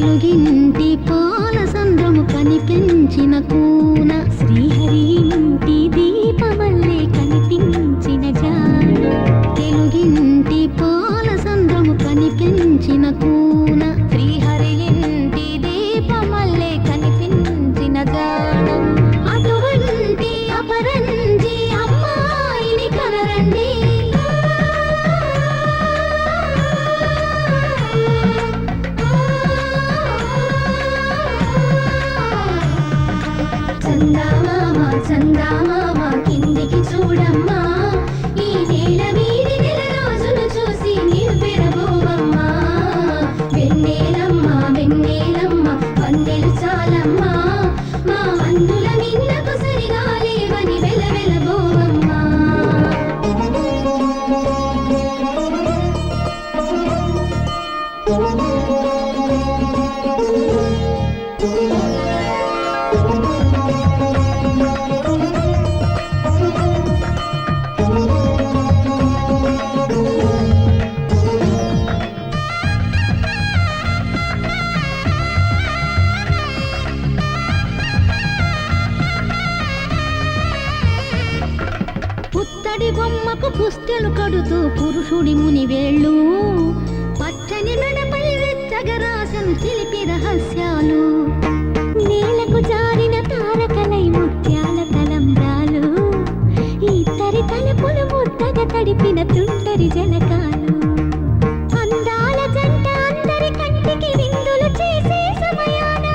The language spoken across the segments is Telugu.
తెలుగింటి పాల సంద్రము కనిపించిన కూన శ్రీహరి ఇంటి దీపమల్లే కనిపించిన జాన తెలుగింటి పాల సంద్రము కనిపించిన కూన శ్రీహరి ఇంటి దీపమల్లే కనిపించిన జాన అటువంటి అపరంజి అమ్మాయిని కనరండి చందామామ కిందికి చూడమ్మా ఈ నేల వీడి నెల రోజులు చూసి నీవు పెరబోవమ్మా వెన్నెలమ్మ వెన్నెలమ్మ వన్నెలు చాలమ్మా మా అందుల మిన్నకు సరిగా లేవని వెలవెలబోవమ్మా పుత్తడి బొమ్మకు పుస్తెలు కడుతూ పురుషుడి ముని వేళ్ళు పచ్చని మెడపై వెచ్చగరాసను చిలిపి రహస్యాలు నేలకు జారిన తారకలై ముత్యాల తలంబ్రాలు ఇద్దరి తలపులు ముద్దగా తడిపిన తుంటరి జలకాలు అందాల జంట అందరి కంటికి విందులు చేసే సమయాన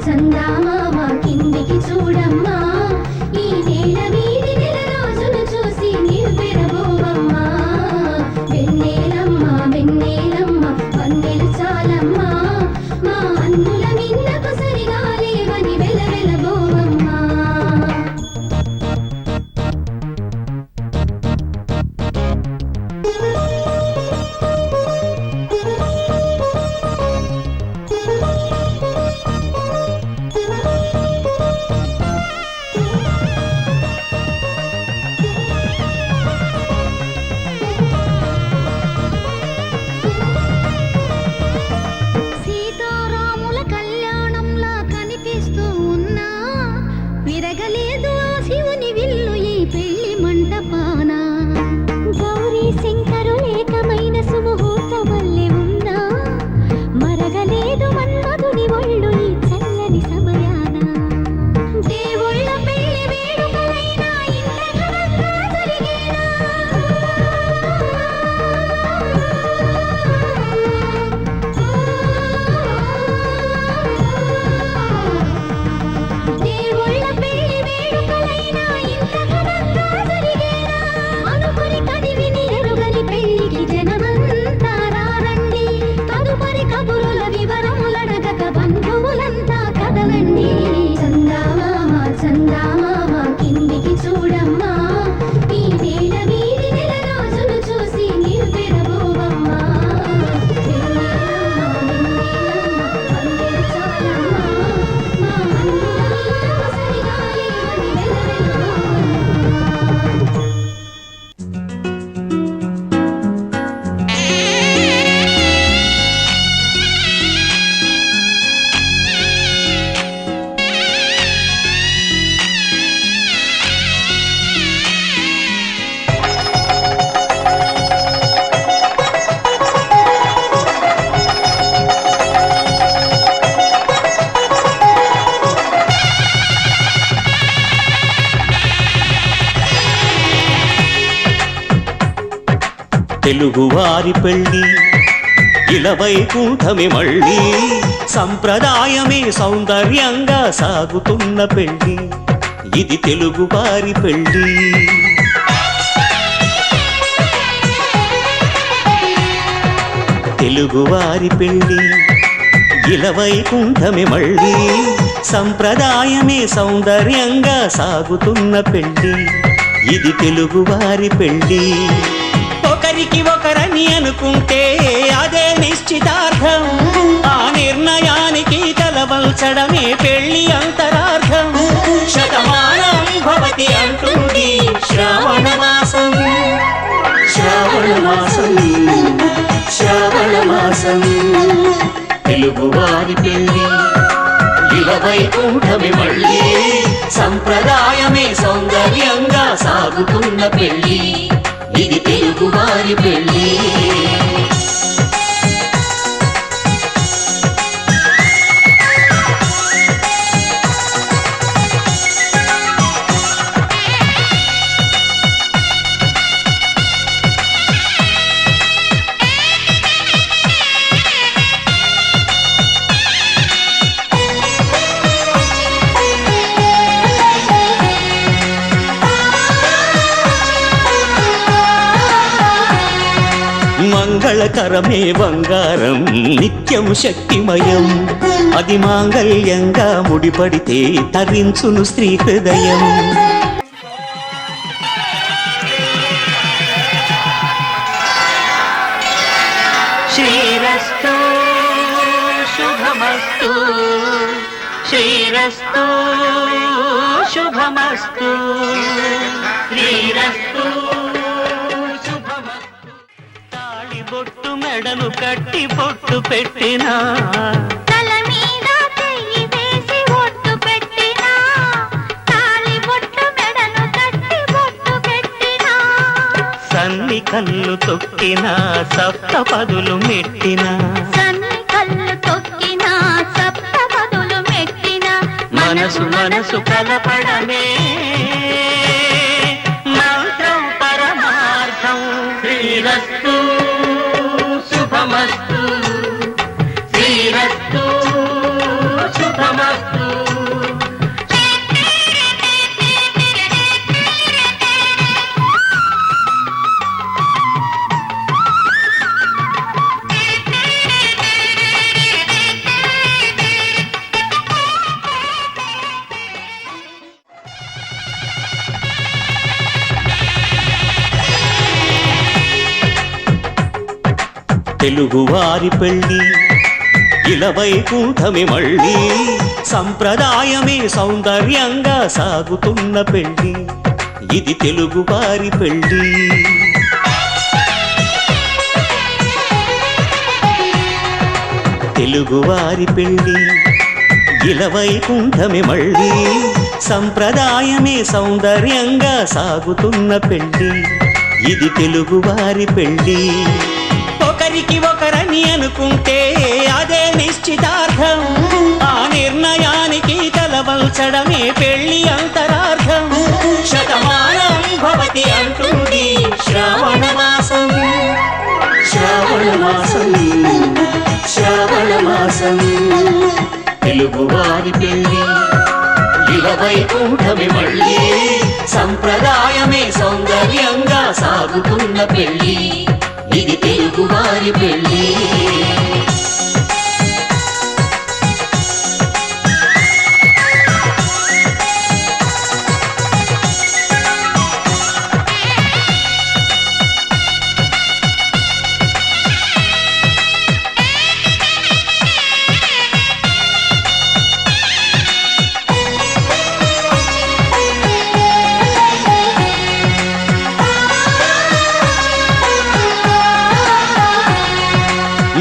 చందామామ కిందికి చూడమ్మా ఈ నేల వీడి నెల రోజులు చూసి నీవు పెరబోవమ్మా వెన్నెలమ్మ వెన్నెలమ్మ వన్నెలు చాలమ్మా మా అందుల మిన్నకు సరిగా లేవని వెలవెలబోవమ్మా విరగలేదు ఆ శివుని విల్లు ఈ పెళ్లి మంటపాన గౌరీ శంకరు ఏకమైన సుముహూర్త వల్లే ఉన్నా మరగలేదు మన్మధుని ఒళ్ళు ఈ చల్లని సమయాన దేవుళ్ళ పెళ్లి వేడుకలైనా ఇంత ఘనంగా జరిగేనా చందామామ కిందికి చూడమ్మా ఈ నేల వీడి నెల రోజులు చూసి నీవు పెరబోవమ్మా మా అందుల సరిగా లేవని తెలుగువారి పెళ్ళి ఇలవైకుంఠమే మళ్ళీ సంప్రదాయమే సౌందర్యంగా సాగుతున్న పెళ్ళి ఇది తెలుగువారి పెళ్ళి తెలుగువారి పెళ్ళి ఇలవైకుంఠమే మళ్ళీ సంప్రదాయమే సౌందర్యంగా సాగుతున్న పెళ్లి ఇది తెలుగువారి పెళ్లి ఒకరికి ఒకరని అనుకుంటే అదే నిశ్చితార్థం ఆ నిర్ణయానికి తలవంచడమే పెళ్లి అంతరార్థం శతమానం భవతి అంటుంది శ్రావణ మాసం శ్రావణ మాసం శ్రావణ మాసం తెలుగువారి పెళ్లి ఇలవైకుంఠమి మళ్ళీ సంప్రదాయమే సౌందర్యంగా సాగుతున్న పెళ్లి ఇది తెలుగువారి పెళ్లి మంగళకరమే బంగారం నిత్యం శక్తిమయం అది మాంగళ్యంగా ముడిపడితే తరించును స్త్రీ హృదయం శ్రీరస్తు శుభమస్తు శ్రీరస్తు శుభమస్తు శ్రీరస్తు బొట్టు మెడను కట్టి బొట్టు పెట్టినా తల మీద చెయ్యి వేసి ఒట్టు పెట్టినా తాళి బొట్టు మెడను కట్టి బొట్టు పెట్టినా సన్ని కళ్ళు తొక్కినా సప్తపదులు మెట్టినా సన్ని కళ్ళు తొక్కినా సప్తపదులు మెట్టినా మనసు మనసు కలపడమే మంత్రం పరమార్థం శ్రీరస్తు శుభమస్తు శ్రీరస్తు శుభమస్తు తెలుగువారి పెళ్లి ఇలవైకుంఠమి మళ్ళీ సంప్రదాయమే సౌందర్యంగా సాగుతున్న పెళ్లి ఇది తెలుగువారి పెళ్లి తెలుగువారి పెళ్లి ఇలవైకుంఠమి మళ్ళీ సంప్రదాయమే సౌందర్యంగా సాగుతున్న పెళ్లి ఇది తెలుగువారి పెళ్లి ఒకరికి ఒకరని అనుకుంటే అదే నిశ్చితార్థం ఆ నిర్ణయానికి తలవంచడమే పెళ్లి అంతరార్థం శతమానం భవతి అంటుంది శ్రావణ మాసం శ్రావణ మాసం శ్రావణ మాసం తెలుగువారి పెళ్లి ఇలవైకుంఠమి మళ్ళీ సంప్రదాయమే సౌందర్యంగా సాగుతున్న పెళ్లి ఇది తెలుగువారి పెళ్లి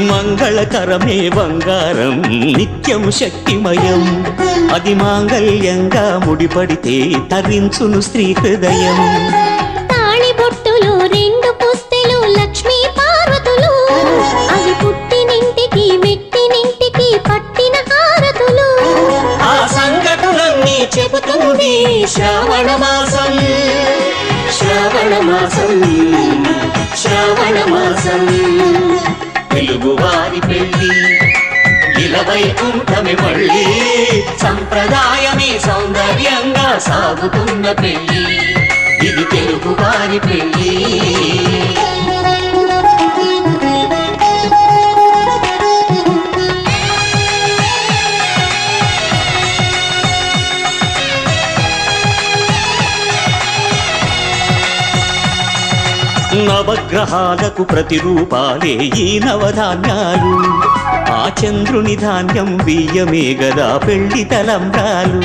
మంగళకరమే బంగారం నిత్యం శక్తిమయం అది మాంగళ్యంగా ముడిపడితే తరించును స్త్రీ హృదయం తాళి బొట్టులు రెండు పుస్తెలు లక్ష్మీ పార్వతులు అవి పుట్టినింటికి మెట్టినింటికి పట్టిన హారతులు ఆ సంఘటనలన్నీ చెబుతుంది శ్రావణ మాసం శ్రావణ మాసం శ్రావణ మాసం తెలుగువారి పెళ్లి ఇలవైకుంఠమి మళ్ళీ సంప్రదాయమే సౌందర్యంగా సాగుతున్న పెళ్లి ఇది తెలుగువారి పెళ్లి నవగ్రహాలకు ప్రతిరూపాలే ఈ నవధాన్యాలు. ఆ చంద్రుని ధాన్యం బియ్యమే గదా పెళ్లి తలంబ్రాలు.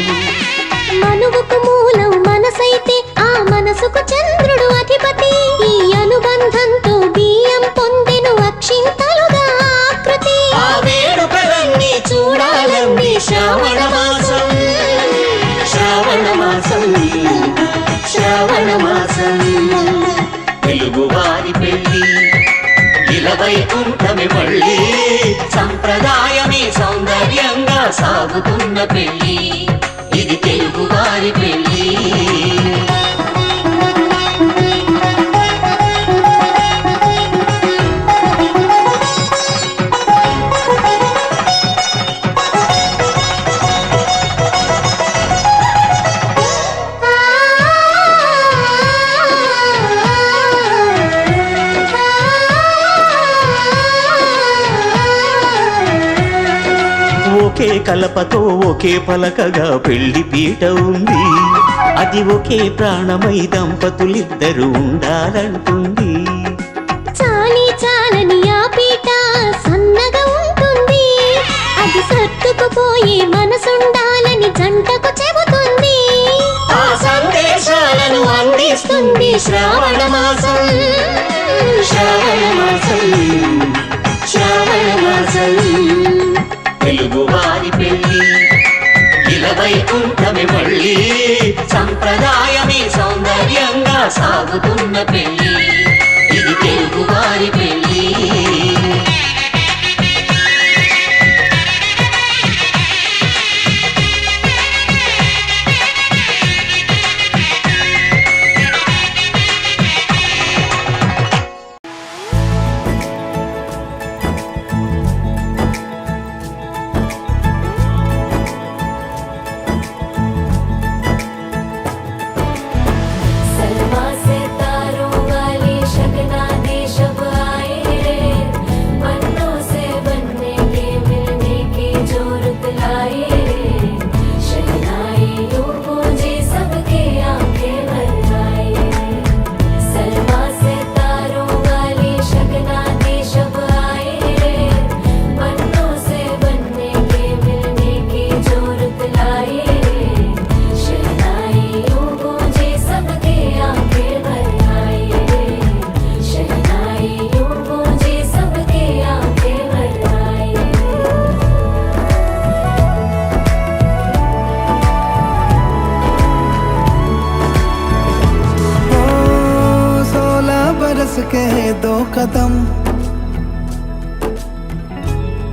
మనువుకు మూలం మనసైతే ఆ మనసుకు చంద్రుడు అధిపతి. ఈ అనుబంధంతో బియ్యం పొందెను అక్షింతలుగా ఆకృతి. ఆ వేడుకలన్నీ చూడాలన్నీ శ్రావణ మాసం, శ్రావణ మాసం, శ్రావణ మాసం. తెలుగువారి పెళ్లి ఇలా వైకుంఠమే మళ్ళీ, సంప్రదాయమే సౌందర్యంగా సాగుతున్న పెళ్లి. ఇది తెలుగువారి పెళ్లి. ఒకే కలపతో ఒకే పలకగా పెళ్లి పీట ఉంది. అది ఒకే ప్రాణమై దంపతులిద్దరూ ఉండాలంటుంది. చాలి చాలని ఆ పీట సన్నగా ఉంటుంది. అది సర్దుకుపోయే మనసుండాలని జంటకు చెబుతుంది. ఆ సందేశాలను అందిస్తుంది శ్రావణ మాసం, శ్రావణ మాసం, శ్రావణ మాసం. తెలుగువారి పెళ్లి ఇలా వైకుంఠమే మళ్ళీ, సంప్రదాయమే సౌందర్యంగా సాగుతున్న పెళ్లి. ఇది తెలుగువారి పెళ్లి. के 2 कदम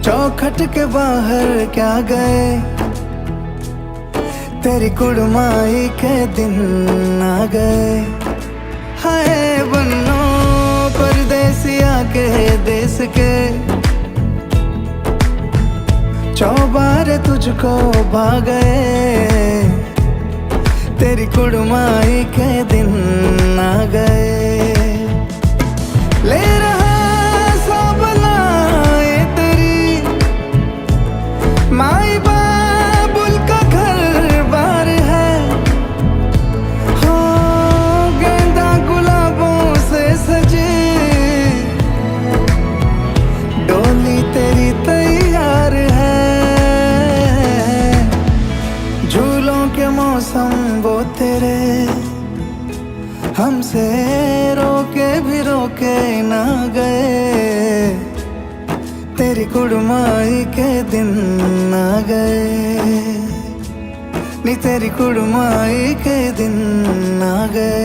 चौखट के बाहर क्या गए, तेरी कुड़माई के दिन आ गए। हाय बन्नो परदेसिया के देश के, चौबारे तुझको भा गए, तेरी कुड़माई के दिन आ गए। ले रहा सब लाए तेरी माई बाबुल का घर बार है, हो गेंदा गुलाबों से सजे डोली तेरी तैयार है। झूलों के मौसम वो तेरे हमसे रोके भी रोके ना गए, तेरी कुड़माई के दिन आ गए, नी तेरी कुड़माई के दिन आ गए।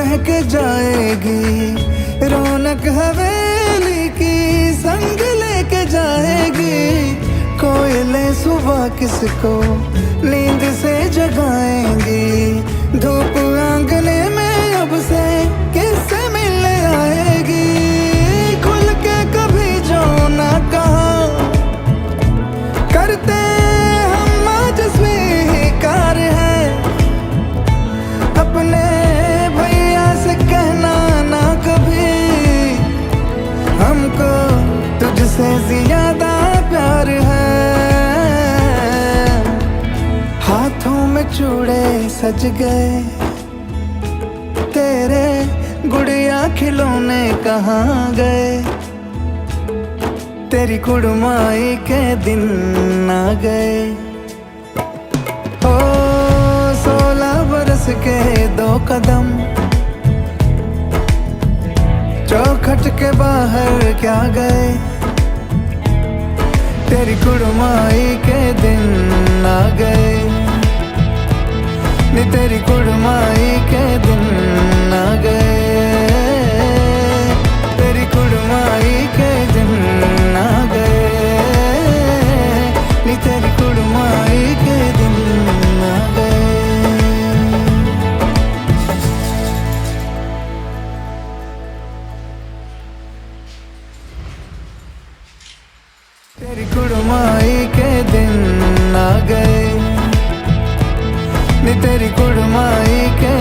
महक जाएगी, रौनक हवेली की संग लेके जाएगी। कोयले सुबह किसको नींद से जगाएंगी, धूप आंगने में अब से किससे मिलने आएगी। खुल के कभी जो ना कहा करते हम आज स्वीकार है, अपने भैया से कहना ना कभी, हमको तुझसे ज्यादा प्यार है। हाथों में चूड़े सज गए, तेरे गुड़िया खिलौने कहाँ गए, तेरी कुड़माई के दिन आ गए। ओ 16 बरस के 2 कदम, चौखट के बाहर क्या गए, तेरी कुड़माई के दिन आ गए, नी तेरी कुड़माई के दिन आ गए, तेरी कुड़माई के दिन आ गए, नी तेरी कुड़माई के दिन आ गए। तेरी कुड़माई के दिन आ गए, नी तेरी कुड़माई के